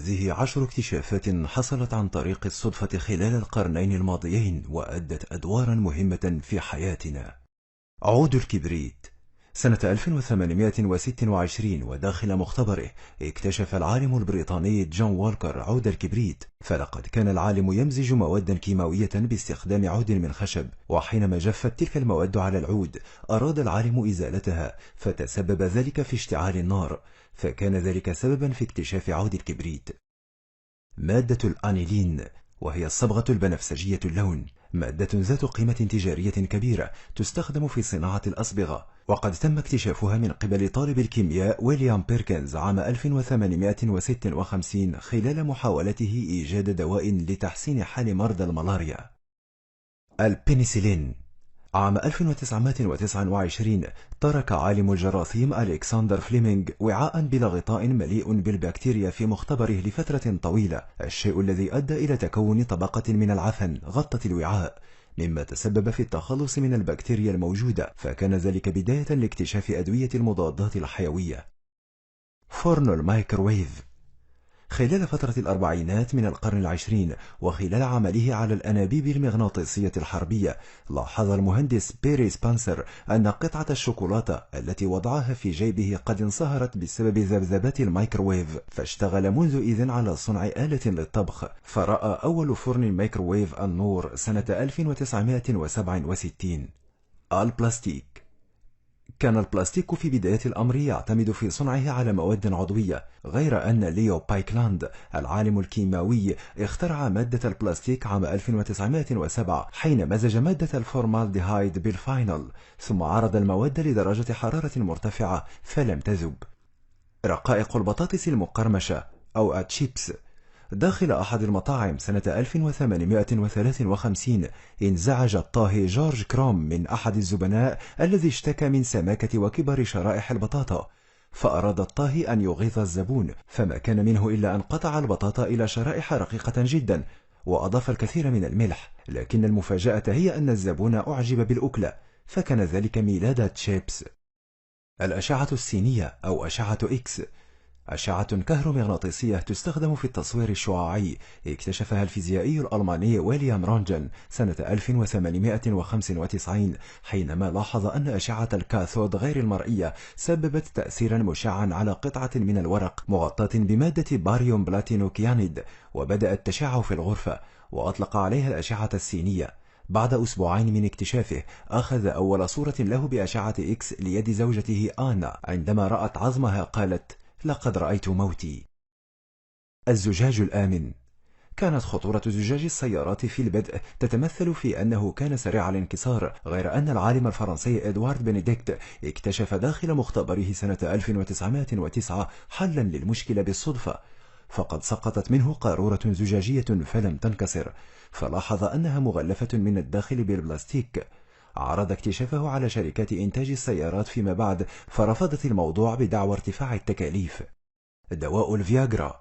هذه 10 اكتشافات حصلت عن طريق الصدفة خلال القرنين الماضيين وأدت أدوارا مهمة في حياتنا. عود الكبريت. سنة 1826 وداخل مختبره اكتشف العالم البريطاني جون والكر عود الكبريت، فلقد كان العالم يمزج مواد كيماوية باستخدام عود من خشب، وحينما جفت تلك المواد على العود أراد العالم إزالتها، فتسبب ذلك في اشتعال النار، فكان ذلك سببا في اكتشاف عود الكبريت. مادة الأنيلين، وهي الصبغة البنفسجية اللون، مادة ذات قيمة تجارية كبيرة تستخدم في صناعة الأصبغة، وقد تم اكتشافها من قبل طالب الكيمياء ويليام بيركنز عام 1856 خلال محاولته إيجاد دواء لتحسين حال مرضى الملاريا. البنسلين. عام 1929 ترك عالم الجراثيم ألكسندر فليمنغ وعاء بلا غطاء مليء بالبكتيريا في مختبره لفترة طويلة، الشيء الذي أدى إلى تكون طبقة من العفن غطت الوعاء، مما تسبب في التخلص من البكتيريا الموجودة، فكان ذلك بداية لاكتشاف أدوية المضادات الحيوية. فرن الميكروويف. خلال فترة الأربعينات من القرن العشرين وخلال عمله على الأنابيب المغناطيسية الحربية، لاحظ المهندس بيري سبنسر أن قطعة الشوكولاتة التي وضعها في جيبه قد انصهرت بسبب ذبذبات الميكروويف، فاشتغل منذ إذن على صنع آلة للطبخ، فرأى أول فرن ميكروويف النور سنة 1967. البلاستيك. كان البلاستيك في بداية الأمر يعتمد في صنعه على مواد عضوية، غير أن ليو بايكلاند العالم الكيماوي اخترع مادة البلاستيك عام 1907 حين مزج مادة الفورمالديهايد بالفاينل، ثم عرض المواد لدرجة حرارة مرتفعة فلم تذب. رقائق البطاطس المقرمشة أو التشيبس. داخل أحد المطاعم سنة 1853 انزعج الطاهي جورج كروم من أحد الزبناء الذي اشتكى من سماكة وكبر شرائح البطاطا، فأراد الطاهي أن يغيظ الزبون، فما كان منه إلا أن قطع البطاطا إلى شرائح رقيقة جدا وأضاف الكثير من الملح، لكن المفاجأة هي أن الزبون أعجب بالأكلة، فكان ذلك ميلاد تشيبس. الأشعة السينية أو أشعة إكس، أشعة كهرومغناطيسية تستخدم في التصوير الشعاعي، اكتشفها الفيزيائي الألماني ويليام رونجن سنة 1895 حينما لاحظ أن أشعة الكاثود غير المرئية سببت تأثيرا مشعا على قطعة من الورق مغطاة بمادة باريوم بلاتينوكيانيد، وبدأت تشع في الغرفة، وأطلق عليها الأشعة السينية. بعد أسبوعين من اكتشافه أخذ أول صورة له بأشعة إكس ليد زوجته آنا، عندما رأت عظمها قالت: لقد رأيت موتي. الزجاج الآمن. كانت خطورة زجاج السيارات في البدء تتمثل في أنه كان سريع الانكسار، غير أن العالم الفرنسي إدوارد بنديكت اكتشف داخل مختبره سنة 1909 حلا للمشكلة بالصدفة، فقد سقطت منه قارورة زجاجية فلم تنكسر، فلاحظ أنها مغلفة من الداخل بالبلاستيك. عرض اكتشافه على شركات إنتاج السيارات فيما بعد، فرفضت الموضوع بدعوى ارتفاع التكاليف. دواء الفياغرا.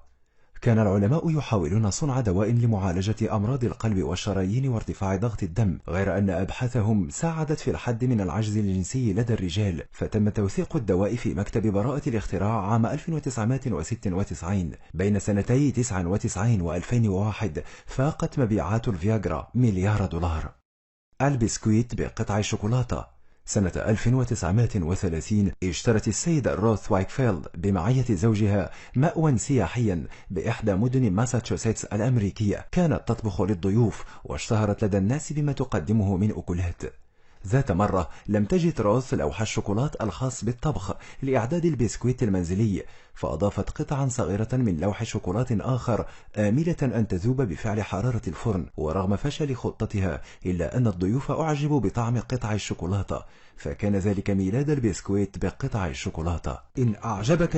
كان العلماء يحاولون صنع دواء لمعالجة أمراض القلب والشرايين وارتفاع ضغط الدم، غير أن أبحاثهم ساعدت في الحد من العجز الجنسي لدى الرجال، فتم توثيق الدواء في مكتب براءة الاختراع عام 1996. بين سنتي 99 و2001 فاقت مبيعات الفياغرا $1,000,000. البسكويت بقطع الشوكولاتة. سنة 1930 اشترت السيدة روث وايكفيلد بمعية زوجها مأوى سياحيا بإحدى مدن ماساتشوستس الأمريكية، كانت تطبخ للضيوف واشتهرت لدى الناس بما تقدمه من أكلات. ذات مرة لم تجد روث لوح الشوكولات الخاص بالطبخ لإعداد البسكويت المنزلي، فأضافت قطعا صغيرة من لوح شوكولات آخر آملة أن تذوب بفعل حرارة الفرن، ورغم فشل خطتها إلا أن الضيوف أعجبوا بطعم قطع الشوكولاتة، فكان ذلك ميلاد البسكويت بقطع الشوكولاتة. إن أعجبك